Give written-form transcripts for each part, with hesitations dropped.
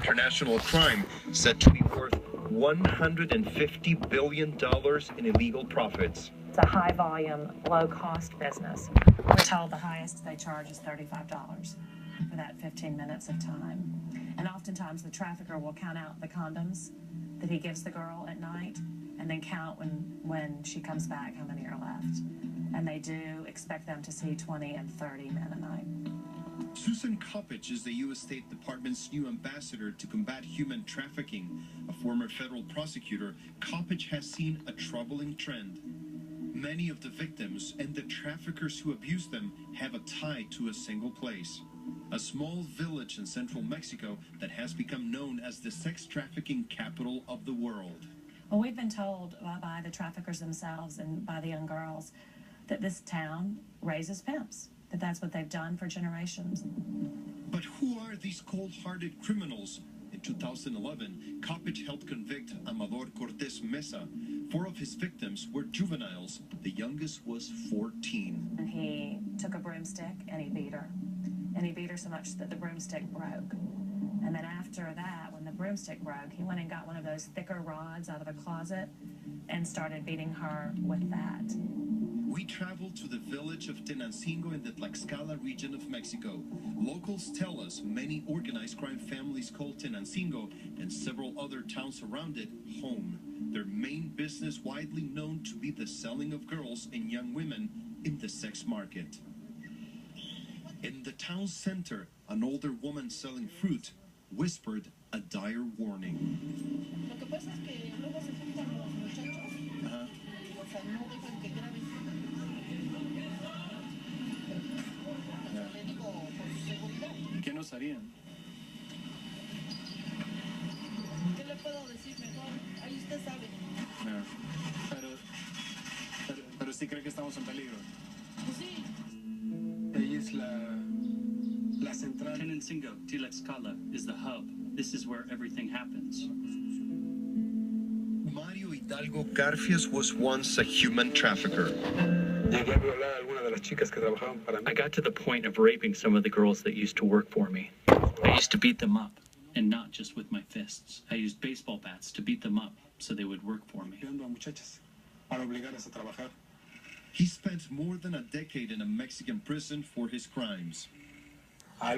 international crime said to be worth $150 billion in illegal profits. It's a high-volume, low-cost business. We're told the highest they charge is $35 for that 15 minutes of time. And oftentimes the trafficker will count out the condoms that he gives the girl at night and then count when she comes back how many are left. And they do expect them to see 20 and 30 men a night. Susan Kopich is the U.S. State Department's new ambassador to combat human trafficking. A former federal prosecutor, Kopich has seen a troubling trend. Many of the victims and the traffickers who abuse them have a tie to a single place. A small village in central Mexico that has become known as the sex trafficking capital of the world. Well, we've been told by the traffickers themselves and by the young girls that this town raises pimps, that that's what they've done for generations. But who are these cold-hearted criminals? In 2011, Kopich helped convict Amador Cortez Mesa. 4 of his victims were juveniles. The youngest was 14. And he took a broomstick and he beat her. And he beat her so much that the broomstick broke. And then after that, when the broomstick broke, he went and got one of those thicker rods out of a closet and started beating her with that. We traveled to the village of Tenancingo in the Tlaxcala region of Mexico. Locals tell us many organized crime families call Tenancingo and several other towns around it home. Their main business widely known to be the selling of girls and young women in the sex market. In the town center, an older woman selling fruit whispered a dire warning. ¿Qué nos harían? ¿Qué le puedo decir mejor? Ahí usted sabe. No. Pero sí cree que estamos en peligro. Pues sí. Ella es la central. Tenancingo, Tlaxcala, is the hub. This is where everything happens. Mario Hidalgo Garfias was once a human trafficker. I got to the point of raping some of the girls that used to work for me. I used to beat them up, and not just with my fists. I used baseball bats to beat them up so they would work for me. He spent more than a decade in a Mexican prison for his crimes. I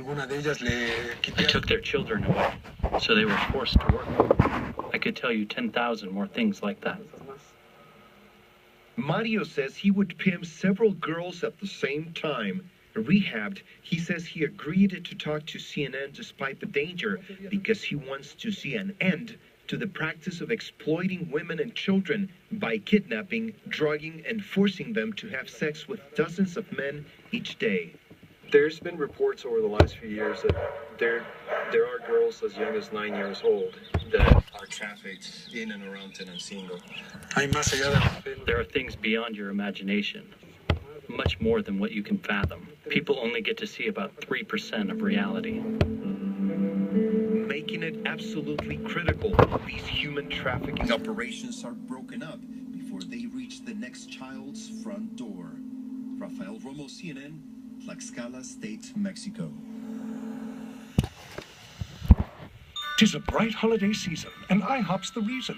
took their children away, so they were forced to work. I could tell you 10,000 more things like that. Mario says he would pimp several girls at the same time. Rehabbed, he says he agreed to talk to CNN despite the danger because he wants to see an end to the practice of exploiting women and children by kidnapping, drugging, and forcing them to have sex with dozens of men each day. There's been reports over the last few years that there are girls as young as 9 years old that are trafficked in and around Tenancingo. There are things beyond your imagination, much more than what you can fathom. People only get to see about 3% of reality. Making it absolutely critical, these human trafficking Operations are broken up before they reach the next child's front door. Rafael Romo, CNN, Tlaxcala State, Mexico. 'Tis a bright holiday season, and IHOP's the reason.